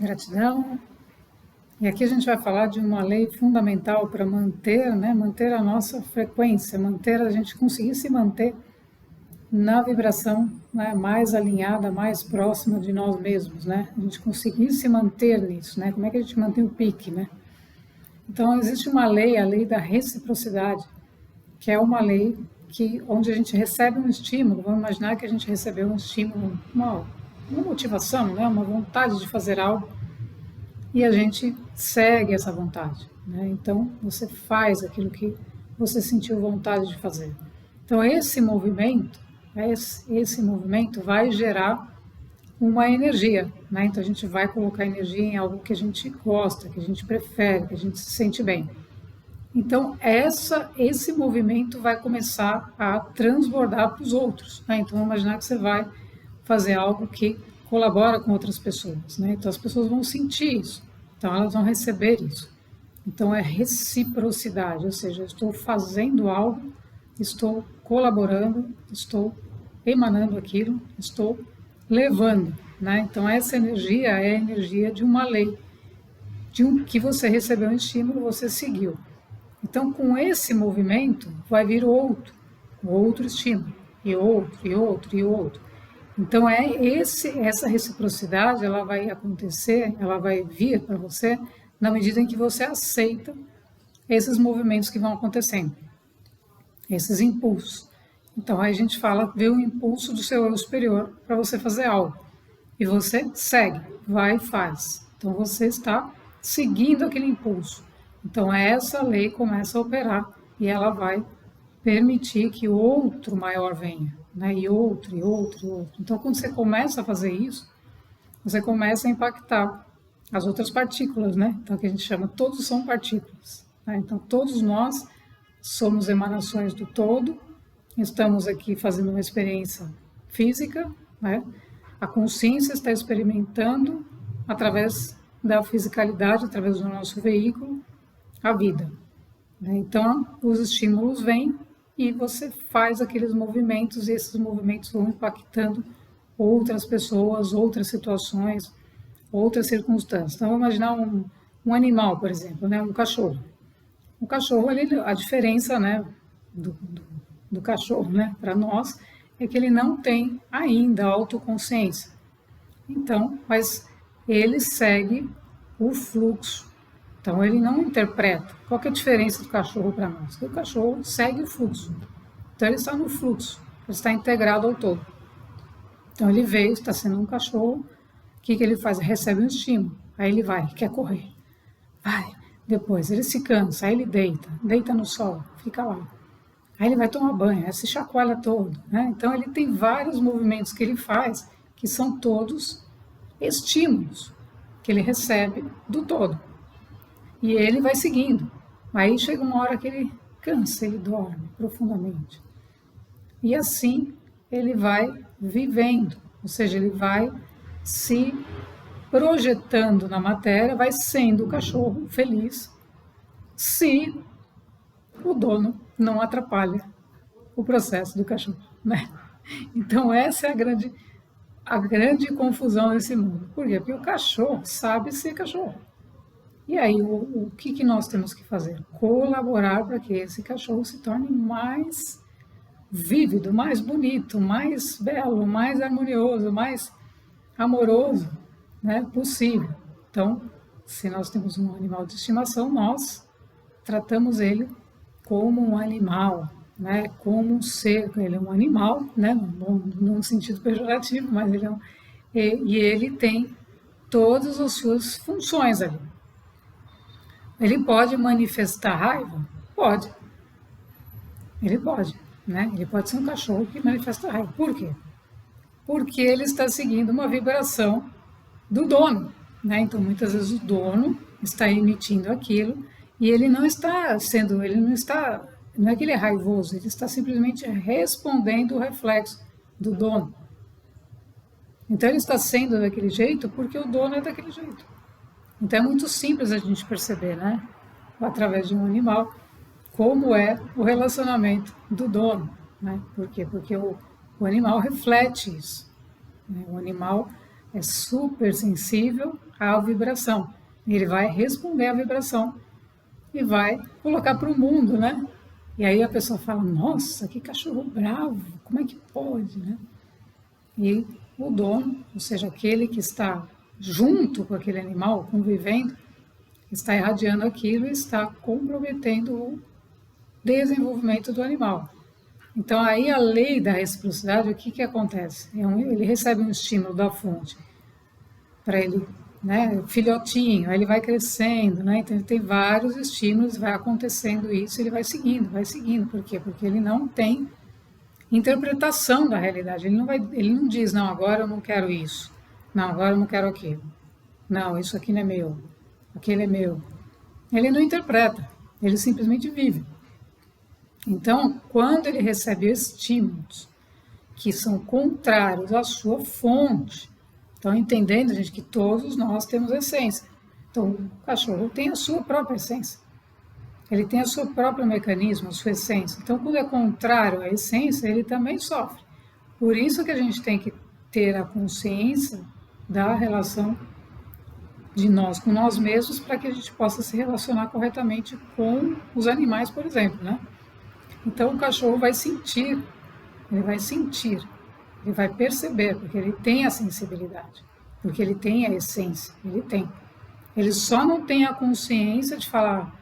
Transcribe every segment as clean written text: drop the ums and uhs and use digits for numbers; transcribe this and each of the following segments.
Gratidão. E aqui a gente vai falar de uma lei fundamental para manter a nossa frequência, manter a gente conseguir se manter na vibração, né, mais alinhada, mais próxima de nós mesmos, né? A gente conseguir se manter nisso, né? Como é que a gente mantém o pique, né? Então existe uma lei, a lei da reciprocidade, que é uma lei onde a gente recebe um estímulo. Vamos imaginar que a gente recebeu um estímulo, uma motivação, né, uma vontade de fazer algo, e a gente segue essa vontade, né? Então você faz aquilo que você sentiu vontade de fazer. Então esse movimento vai gerar uma energia, né? Então a gente vai colocar energia em algo que a gente gosta, que a gente prefere, que a gente se sente bem. Então esse movimento vai começar a transbordar para os outros, né? Então vamos imaginar que você vai fazer algo que colabora com outras pessoas, né? Então as pessoas vão sentir isso, então elas vão receber isso. Então é reciprocidade, ou seja, eu estou fazendo algo, estou colaborando, estou emanando aquilo, estou levando, né? Então essa energia é a energia de uma lei, que você recebeu um estímulo, você seguiu. Então com esse movimento vai vir outro estímulo, e outro, e outro, e outro. Então essa reciprocidade, ela vai acontecer, ela vai vir para você na medida em que você aceita esses movimentos que vão acontecendo, esses impulsos. Então aí a gente vê o impulso do seu eu superior para você fazer algo, e você segue, vai e faz. Então você está seguindo aquele impulso. Então essa lei começa a operar e ela vai permitir que outro maior venha, né? E outro, e outro, e outro. Então, quando você começa a fazer isso, você começa a impactar as outras partículas, né? Então, que a gente chama, todos são partículas, né? Então, todos nós somos emanações do todo, estamos aqui fazendo uma experiência física, né? A consciência está experimentando, através da fisicalidade, através do nosso veículo, a vida. Então, os estímulos vêm e você faz aqueles movimentos, e esses movimentos vão impactando outras pessoas, outras situações, outras circunstâncias. Então, vamos imaginar um animal, por exemplo, né? Um cachorro. O cachorro, a diferença, né, do cachorro, né, para nós, é que ele não tem ainda autoconsciência. Então, mas ele segue o fluxo. Então, ele não interpreta. Qual que é a diferença do cachorro para nós? O cachorro segue o fluxo. Então, ele está no fluxo, ele está integrado ao todo. Então, ele veio, está sendo um cachorro, o que ele faz? Ele recebe um estímulo, aí ele vai, quer correr. Vai, depois ele se cansa, aí ele deita no sol, fica lá. Aí ele vai tomar banho, aí se chacoalha todo, né? Então, ele tem vários movimentos que ele faz, que são todos estímulos que ele recebe do todo. E ele vai seguindo. Aí chega uma hora que ele cansa, ele dorme profundamente. E assim ele vai vivendo, ou seja, ele vai se projetando na matéria, vai sendo o cachorro feliz, se o dono não atrapalha o processo do cachorro, né? Então essa é a grande confusão desse mundo. Por quê? Porque o cachorro sabe ser cachorro. E aí, o que nós temos que fazer? Colaborar para que esse cachorro se torne mais vívido, mais bonito, mais belo, mais harmonioso, mais amoroso, né, possível. Então, se nós temos um animal de estimação, nós tratamos ele como um animal, né, como um ser. Ele é um animal, né, num sentido pejorativo, mas ele tem todas as suas funções ali. Ele pode manifestar raiva? Pode. Ele pode, né? Ele pode ser um cachorro que manifesta raiva. Por quê? Porque ele está seguindo uma vibração do dono, né? Então, muitas vezes o dono está emitindo aquilo e ele não é que ele é raivoso, ele está simplesmente respondendo o reflexo do dono. Então, ele está sendo daquele jeito porque o dono é daquele jeito. Então é muito simples a gente perceber, né, através de um animal, como é o relacionamento do dono, né? Por quê? Porque o animal reflete isso, né? O animal é super sensível à vibração. Ele vai responder à vibração e vai colocar para o mundo, né? E aí a pessoa fala, nossa, que cachorro bravo, como é que pode, né? E o dono, ou seja, aquele que está junto com aquele animal, convivendo, está irradiando aquilo e está comprometendo o desenvolvimento do animal. Então, aí a lei da reciprocidade, o que acontece? Ele recebe um estímulo da fonte para ele, né, filhotinho, aí ele vai crescendo, né, então ele tem vários estímulos, vai acontecendo isso, ele vai seguindo. Por quê? Porque ele não tem interpretação da realidade, ele não diz, não, agora eu não quero isso, não, agora eu não quero aquilo, não, isso aqui não é meu, aquele é meu. Ele não interpreta, ele simplesmente vive. Então, quando ele recebe estímulos que são contrários à sua fonte, estão entendendo, gente, que todos nós temos essência. Então, o cachorro tem a sua própria essência. Ele tem o seu próprio mecanismo, a sua essência. Então, quando é contrário à essência, ele também sofre. Por isso que a gente tem que ter a consciência da relação de nós com nós mesmos, para que a gente possa se relacionar corretamente com os animais, por exemplo, né? Então o cachorro vai sentir, ele vai perceber, porque ele tem a sensibilidade, porque ele tem a essência, ele tem. Ele só não tem a consciência de falar,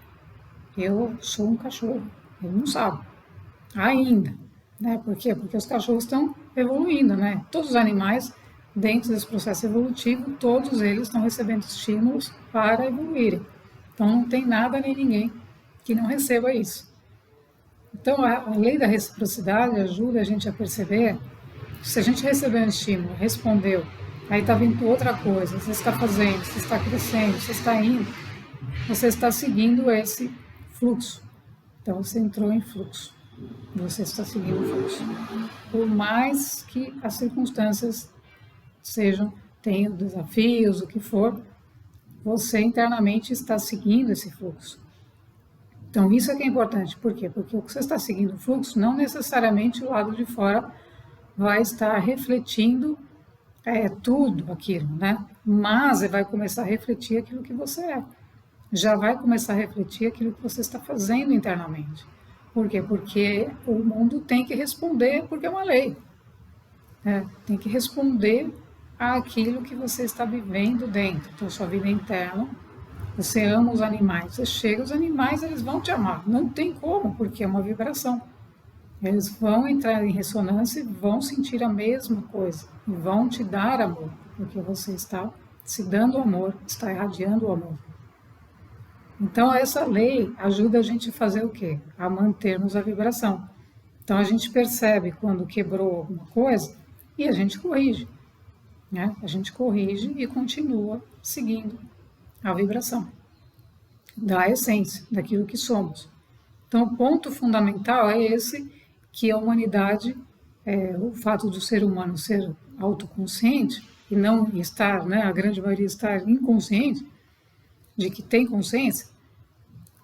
eu sou um cachorro, ele não sabe, ainda, né? Por quê? Porque os cachorros estão evoluindo, né? Todos os animais, dentro desse processo evolutivo, todos eles estão recebendo estímulos para evoluírem. Então não tem nada nem ninguém que não receba isso. Então, a lei da reciprocidade ajuda a gente a perceber, se a gente recebeu um estímulo, respondeu, aí está vindo outra coisa, você está fazendo, você está crescendo, você está indo, você está seguindo esse fluxo. Então, você entrou em fluxo, você está seguindo o fluxo. Por mais que as circunstâncias tenham desafios, o que for, você internamente está seguindo esse fluxo. Então, isso é que é importante. Por quê? Porque o que você está seguindo o fluxo, não necessariamente o lado de fora vai estar refletindo tudo aquilo, né? Mas vai começar a refletir aquilo que você é. Já vai começar a refletir aquilo que você está fazendo internamente. Por quê? Porque o mundo tem que responder, porque é uma lei. Tem que responder àquilo que você está vivendo dentro. Então, sua vida interna. Você ama os animais, você chega, os animais eles vão te amar, não tem como, porque é uma vibração. Eles vão entrar em ressonância e vão sentir a mesma coisa, e vão te dar amor, porque você está se dando amor, está irradiando o amor. Então essa lei ajuda a gente a fazer o quê? A mantermos a vibração. Então a gente percebe quando quebrou alguma coisa e a gente corrige, né? A gente corrige e continua seguindo a vibração da essência, daquilo que somos. Então, o ponto fundamental é esse, que a humanidade, o fato do ser humano ser autoconsciente e não estar, né, a grande maioria estar inconsciente, de que tem consciência,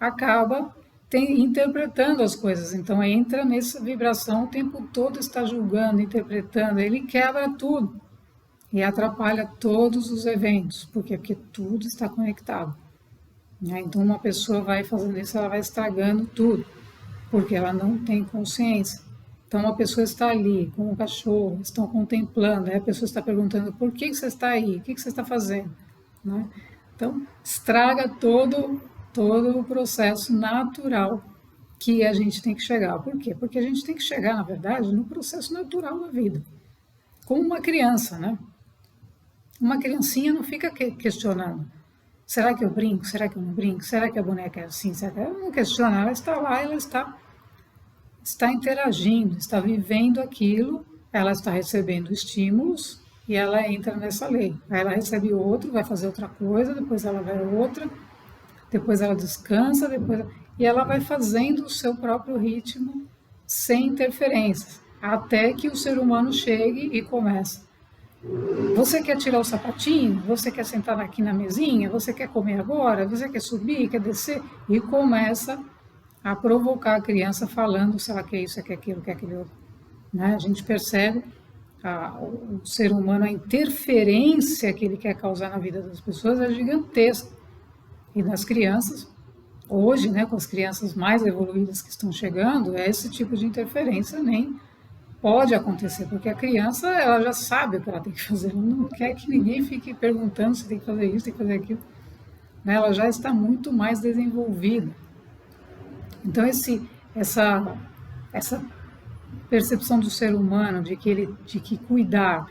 acaba interpretando as coisas. Então, entra nessa vibração o tempo todo, está julgando, interpretando, ele quebra tudo. E atrapalha todos os eventos. Por quê? Porque tudo está conectado. Então, uma pessoa vai fazendo isso, ela vai estragando tudo, porque ela não tem consciência. Então, uma pessoa está ali com o cachorro, estão contemplando, aí a pessoa está perguntando, por que você está aí? O que você está fazendo? Né? Então, estraga todo o processo natural que a gente tem que chegar. Por quê? Porque a gente tem que chegar, na verdade, no processo natural da vida. Como uma criança, né? Uma criancinha não fica questionando. Será que eu brinco? Será que eu não brinco? Será que a boneca é assim? Será que ela não questiona? Ela está lá, ela está interagindo, está vivendo aquilo, ela está recebendo estímulos e ela entra nessa lei. Aí ela recebe outro, vai fazer outra coisa, depois ela vai outra, depois ela descansa, e ela vai fazendo o seu próprio ritmo sem interferências, até que o ser humano chegue e comece. Você quer tirar o sapatinho? Você quer sentar aqui na mesinha? Você quer comer agora? Você quer subir? Quer descer? E começa a provocar a criança falando se ela quer isso, quer aquilo, quer aquilo outro. Né? A gente percebe o ser humano, a interferência que ele quer causar na vida das pessoas é gigantesca. E nas crianças, hoje, né, com as crianças mais evoluídas que estão chegando, esse tipo de interferência nem pode acontecer, porque a criança, ela já sabe o que ela tem que fazer, ela não quer que ninguém fique perguntando se tem que fazer isso, tem que fazer aquilo, né? Ela já está muito mais desenvolvida. Então, essa percepção do ser humano de que cuidar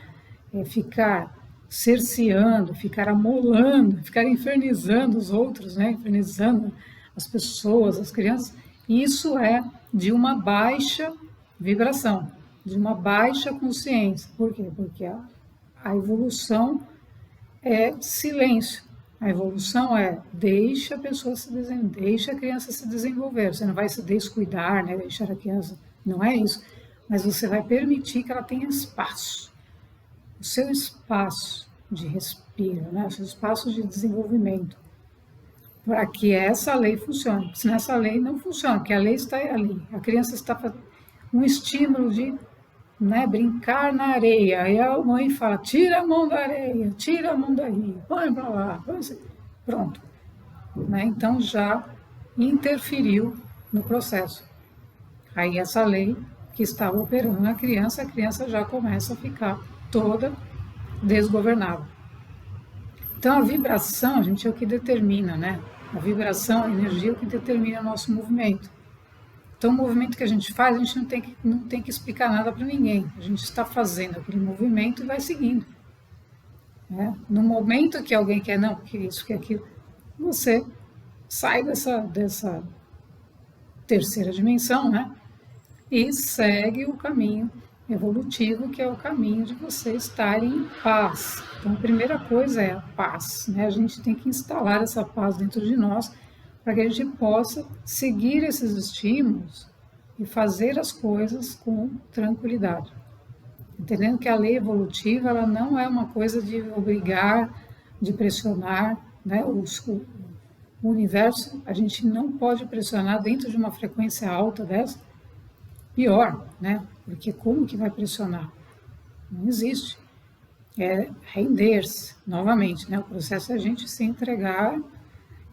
é ficar cerceando, ficar amolando, ficar infernizando os outros, né? Infernizando as pessoas, as crianças, isso é de uma baixa vibração, de uma baixa consciência. Por quê? Porque a evolução é silêncio. A evolução é deixa a pessoa se desenvolver, deixa a criança se desenvolver. Você não vai se descuidar, né? Deixar a criança, não é isso. Mas você vai permitir que ela tenha espaço. O seu espaço de respiro, né? O seu espaço de desenvolvimento. Para que essa lei funcione. Senão essa lei não funciona, porque a lei está ali. A criança está fazendo um estímulo de, né, brincar na areia. Aí a mãe fala, tira a mão da areia, tira a mão daí, põe para lá, põe assim. Pronto. Né? Então já interferiu no processo. Aí essa lei que estava operando na criança, a criança já começa a ficar toda desgovernada. Então a vibração, gente, é o que determina, né? A vibração, a energia é o que determina o nosso movimento. Então, o movimento que a gente faz, a gente não tem que explicar nada para ninguém. A gente está fazendo aquele movimento e vai seguindo. Né? No momento que alguém quer, não, que isso, que aquilo, você sai dessa terceira dimensão, né? E segue o caminho evolutivo, que é o caminho de você estar em paz. Então, a primeira coisa é a paz, né? A gente tem que instalar essa paz dentro de nós para que a gente possa seguir esses estímulos e fazer as coisas com tranquilidade. Entendendo que a lei evolutiva, ela não é uma coisa de obrigar, de pressionar, né? O universo, a gente não pode pressionar dentro de uma frequência alta dessa. Pior, né? Porque como que vai pressionar? Não existe. É render-se, novamente, né? O processo é a gente se entregar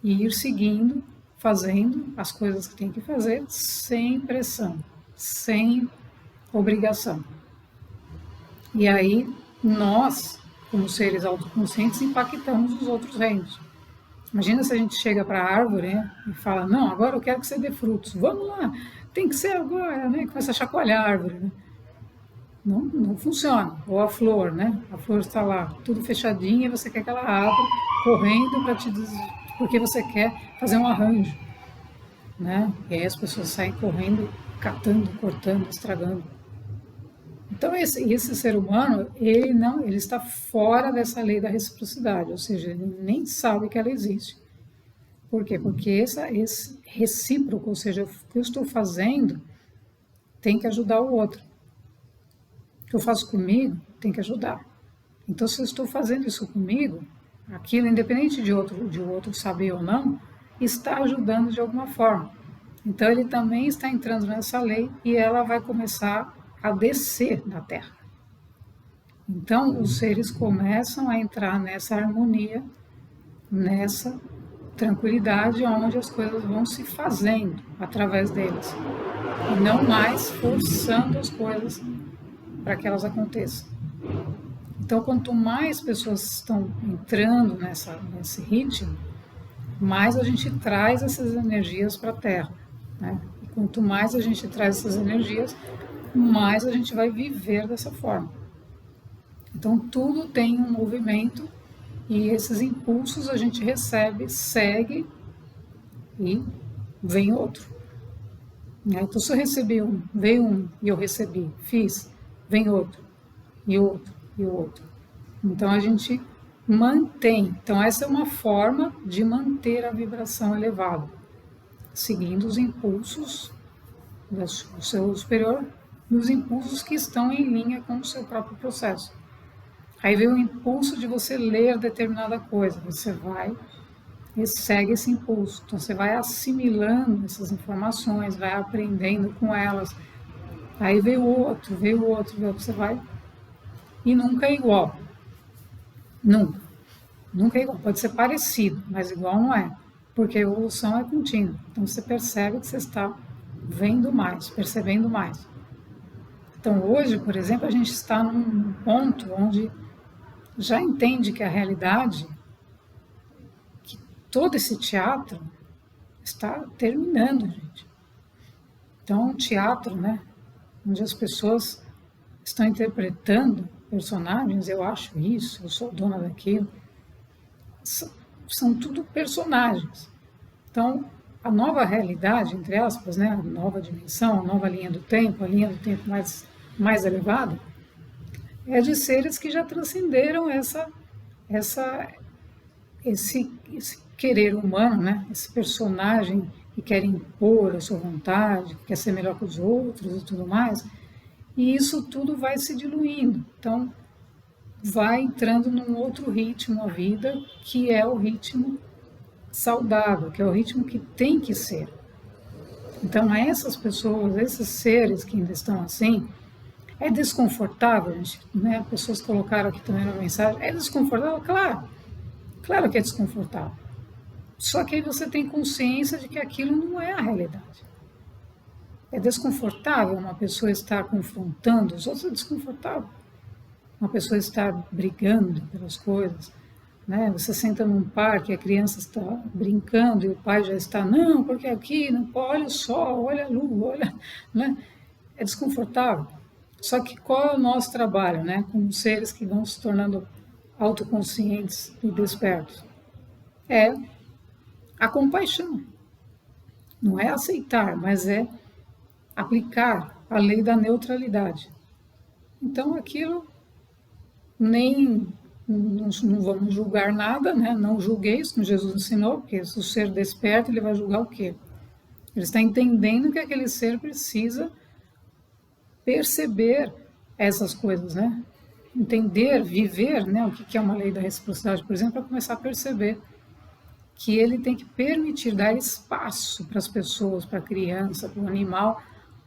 e ir seguindo, fazendo as coisas que tem que fazer, sem pressão, sem obrigação. E aí, nós, como seres autoconscientes, impactamos os outros reinos. Imagina se a gente chega para a árvore, né, e fala, não, agora eu quero que você dê frutos, vamos lá, tem que ser agora, né? Começa a chacoalhar a árvore, né? Não funciona. Ou a flor, né? A flor está lá, tudo fechadinha, e você quer que ela abra, correndo para porque você quer fazer um arranjo, né? E aí as pessoas saem correndo, catando, cortando, estragando. Então esse ser humano, ele está fora dessa lei da reciprocidade, ou seja, ele nem sabe que ela existe. Por quê? Porque esse recíproco, ou seja, o que eu estou fazendo tem que ajudar o outro. O que eu faço comigo tem que ajudar. Então, se eu estou fazendo isso comigo, aquilo, independente de outro saber ou não, está ajudando de alguma forma. Então, ele também está entrando nessa lei e ela vai começar a descer na Terra. Então, os seres começam a entrar nessa harmonia, nessa tranquilidade, onde as coisas vão se fazendo através deles. E não mais forçando as coisas para que elas aconteçam. Então, quanto mais pessoas estão entrando nesse ritmo, mais a gente traz essas energias para a Terra. Né? E quanto mais a gente traz essas energias, mais a gente vai viver dessa forma. Então, tudo tem um movimento e esses impulsos a gente recebe, segue e vem outro. Então, se eu recebi veio um e eu recebi, fiz, vem outro, e outro, e outro. Então, a gente mantém. Então, essa é uma forma de manter a vibração elevada, seguindo os impulsos do seu superior, dos impulsos que estão em linha com o seu próprio processo. Aí vem o impulso de você ler determinada coisa, você vai e segue esse impulso. Então, você vai assimilando essas informações, vai aprendendo com elas. Aí veio outro, você vai e nunca é igual. Nunca. Nunca é igual. Pode ser parecido, mas igual não é. Porque a evolução é contínua. Então você percebe que você está vendo mais, percebendo mais. Então hoje, por exemplo, a gente está num ponto onde já entende que a realidade, que todo esse teatro está terminando, gente. Então, um teatro, né, onde as pessoas estão interpretando personagens, eu acho isso, eu sou dona daquilo, são tudo personagens. Então, a nova realidade, entre aspas, né, a nova dimensão, a nova linha do tempo, a linha do tempo mais elevada, é de seres que já transcenderam esse querer humano, né? Esse personagem que quer impor a sua vontade, que quer ser melhor que os outros e tudo mais. E isso tudo vai se diluindo. Então, vai entrando num outro ritmo a vida, que é o ritmo saudável, que é o ritmo que tem que ser. Então, essas pessoas, esses seres que ainda estão assim, é desconfortável, gente, né? Pessoas colocaram aqui também na mensagem, é desconfortável? Claro que é desconfortável. Só que aí você tem consciência de que aquilo não é a realidade. É desconfortável uma pessoa estar confrontando os outros, é desconfortável. Uma pessoa estar brigando pelas coisas, né? Você senta num parque, a criança está brincando e o pai já está, não, porque aqui não pode, olha o sol, olha a lua, olha, né? É desconfortável. Só que qual é o nosso trabalho, né? Como seres que vão se tornando autoconscientes e despertos? É a compaixão. Não é aceitar, mas é aplicar a lei da neutralidade. Então, aquilo nem não vamos julgar nada, né? Não julgueis, como Jesus ensinou, porque se o ser desperta, ele vai julgar o quê? Ele está entendendo que aquele ser precisa perceber essas coisas, né? Entender, viver, né? O que é uma lei da reciprocidade, por exemplo, para começar a perceber que ele tem que permitir, dar espaço para as pessoas, para a criança, para o animal,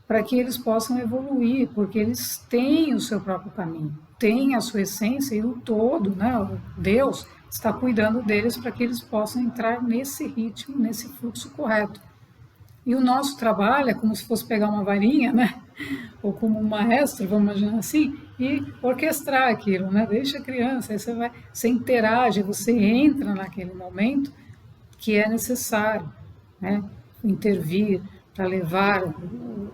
para que eles possam evoluir, porque eles têm o seu próprio caminho, têm a sua essência e o todo, né? O Deus está cuidando deles para que eles possam entrar nesse ritmo, nesse fluxo correto. E o nosso trabalho é como se fosse pegar uma varinha, né? Ou como um maestro, vamos imaginar assim, e orquestrar aquilo, né? Deixa a criança, aí você interage, você entra naquele momento que é necessário, né? Intervir para levar o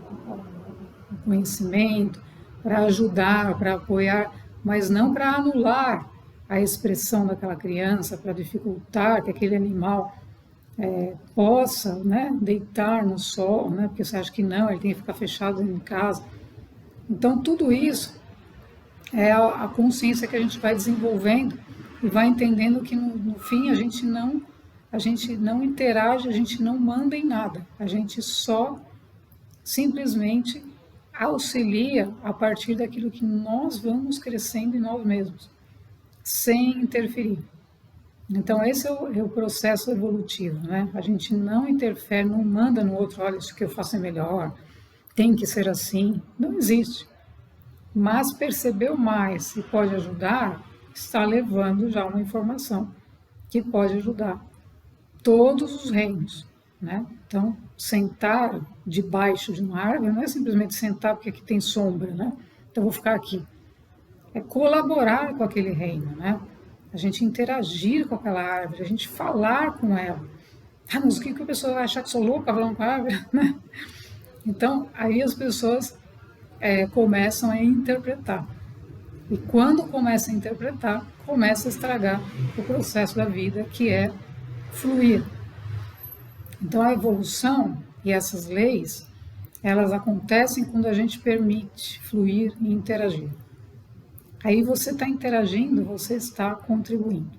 conhecimento, para ajudar, para apoiar, mas não para anular a expressão daquela criança, para dificultar que aquele animal possa, né, deitar no sol, né, porque você acha que não, ele tem que ficar fechado em casa. Então, tudo isso é a consciência que a gente vai desenvolvendo e vai entendendo que no fim a gente não interage, a gente não manda em nada, a gente só simplesmente auxilia a partir daquilo que nós vamos crescendo em nós mesmos, sem interferir. Então, esse é o processo evolutivo, né? A gente não interfere, não manda no outro, olha, isso que eu faço é melhor, tem que ser assim, não existe. Mas percebeu mais e pode ajudar, está levando já uma informação que pode ajudar todos os reinos, né? Então, sentar debaixo de uma árvore não é simplesmente sentar porque aqui tem sombra, né? Então, vou ficar aqui. É colaborar com aquele reino, né? A gente interagir com aquela árvore, a gente falar com ela. Ah, mas o que a pessoa vai achar que sou louca falando com a árvore? Né? Então, aí as pessoas começam a interpretar. E quando começa a interpretar, começa a estragar o processo da vida, que é fluir. Então, a evolução e essas leis, elas acontecem quando a gente permite fluir e interagir. Aí você está interagindo, você está contribuindo.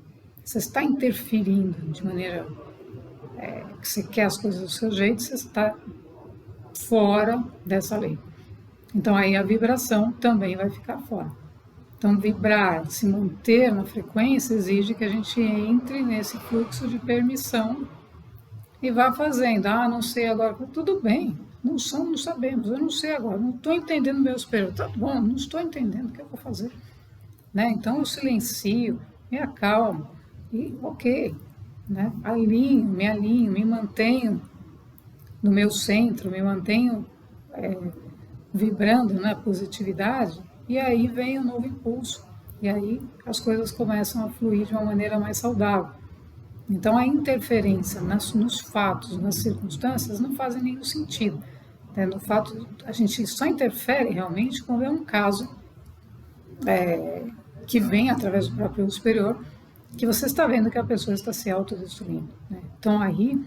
Você está interferindo de maneira que você quer as coisas do seu jeito, você está fora dessa lei. Então aí a vibração também vai ficar fora. Então vibrar, se manter na frequência, exige que a gente entre nesse fluxo de permissão e vá fazendo. Ah, não sei agora. Tudo bem, não sabemos, eu não sei agora, não estou entendendo meu superior. Tá bom, não estou entendendo, o que eu vou fazer? né? Então eu silencio, me acalmo e ok, né? Me alinho, me mantenho no meu centro, me mantenho vibrando na positividade, e aí vem um novo impulso, e aí as coisas começam a fluir de uma maneira mais saudável. Então a interferência nos fatos, nas circunstâncias, não fazem nenhum sentido. Né? No fato, a gente só interfere realmente quando é um caso que vem através do próprio superior, que você está vendo que a pessoa está se autodestruindo. Né? Então aí,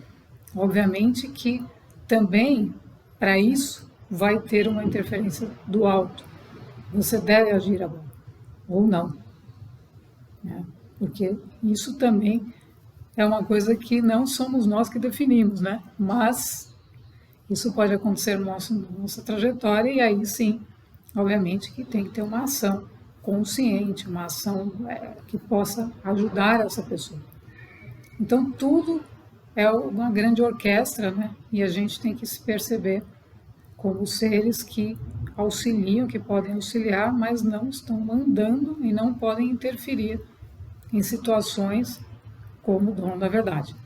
obviamente que também, para isso, vai ter uma interferência do alto. Você deve agir agora, ou não. Né? Porque isso também é uma coisa que não somos nós que definimos, né? Mas isso pode acontecer na nossa trajetória, e aí sim, obviamente que tem que ter uma ação consciente, uma ação que possa ajudar essa pessoa. Então tudo é uma grande orquestra, né? E a gente tem que se perceber como seres que auxiliam, que podem auxiliar, mas não estão mandando e não podem interferir em situações como o dono da verdade.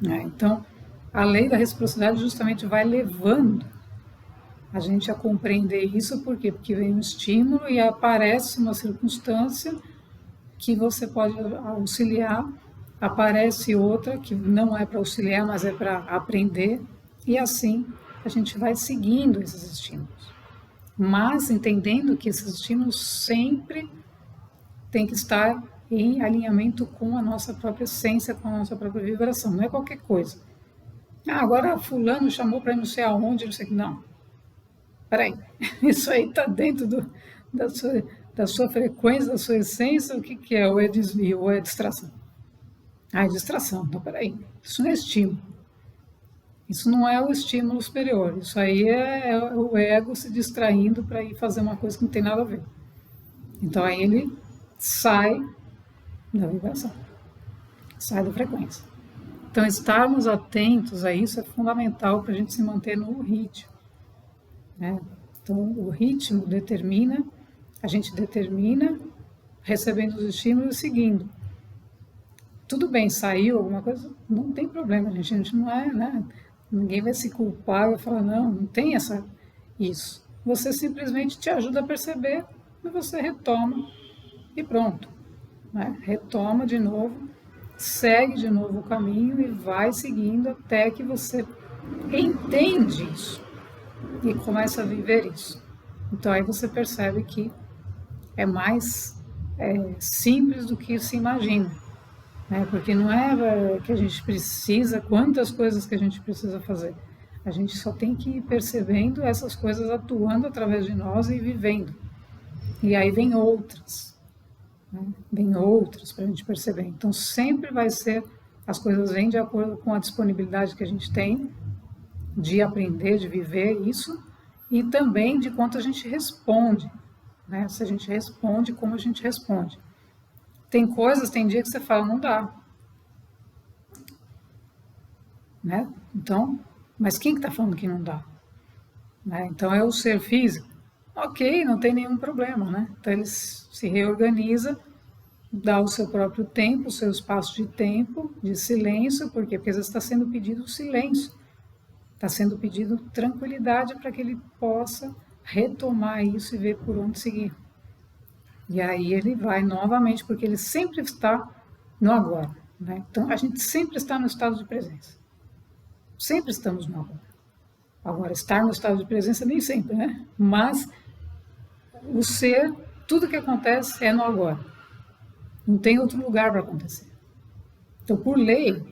Então, a lei da reciprocidade justamente vai levando a gente a compreender isso, por quê? Porque vem um estímulo e aparece uma circunstância que você pode auxiliar, aparece outra que não é para auxiliar, mas é para aprender, e assim a gente vai seguindo esses estímulos. Mas entendendo que esses estímulos sempre têm que estar em alinhamento com a nossa própria essência, com a nossa própria vibração, não é qualquer coisa. Agora fulano chamou para não sei aonde, não sei o que. Não, peraí, isso aí está dentro da sua frequência, da sua essência, o que é? Ou é desvio, ou é distração? É distração, então peraí, isso não é estímulo. Isso não é o estímulo superior, isso aí é o ego se distraindo para ir fazer uma coisa que não tem nada a ver. Então aí ele sai da vibração, sai da frequência. Então estarmos atentos a isso é fundamental para a gente se manter no ritmo. Né? Então o ritmo determina, a gente determina recebendo os estímulos e seguindo. Tudo bem, saiu alguma coisa, não tem problema, a gente não é, né? Ninguém vai se culpar, vai falar, não tem isso. Você simplesmente te ajuda a perceber e você retoma e pronto. Né? Retoma de novo, segue de novo o caminho e vai seguindo até que você entende isso e começa a viver isso. Então aí você percebe que é mais simples do que se imagina. Né? Porque não é que a gente precisa, quantas coisas que a gente precisa fazer. A gente só tem que ir percebendo essas coisas atuando através de nós e vivendo. E aí vem outras. Né? Vem outras para a gente perceber. Então sempre vai ser, as coisas vêm de acordo com a disponibilidade que a gente tem de aprender, de viver isso, e também de quanto a gente responde. Né? Se a gente responde, como a gente responde. Tem dia que você fala, não dá. Né? Então, mas quem que está falando que não dá? Né? Então é o ser físico. Ok, não tem nenhum problema, né? Então ele se reorganiza, dá o seu próprio tempo, o seu espaço de tempo, de silêncio, por quê? Porque às vezes está sendo pedido silêncio, está sendo pedido tranquilidade para que ele possa retomar isso e ver por onde seguir. E aí ele vai novamente, porque ele sempre está no agora. Né? Então a gente sempre está no estado de presença. Sempre estamos no agora. Agora, estar no estado de presença nem sempre, né? Mas o ser, tudo que acontece é no agora. Não tem outro lugar para acontecer. Então, por lei,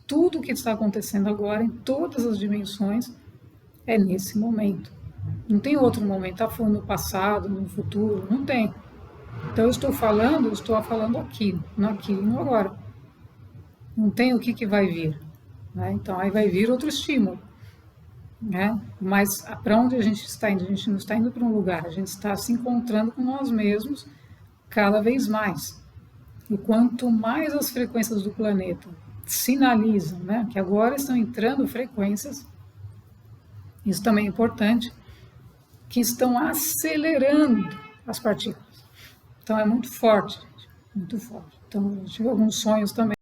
tudo que está acontecendo agora, em todas as dimensões, é nesse momento. Não tem outro momento, no passado, no futuro, não tem. Então eu estou falando aqui, no aqui e no agora. Não tem o que vai vir. Né? Então aí vai vir outro estímulo. Né? Mas para onde a gente está indo? A gente não está indo para um lugar, a gente está se encontrando com nós mesmos cada vez mais. E quanto mais as frequências do planeta sinalizam, né, que agora estão entrando frequências, isso também é importante, que estão acelerando as partículas. Então é muito forte, gente, muito forte. Então eu tive alguns sonhos também.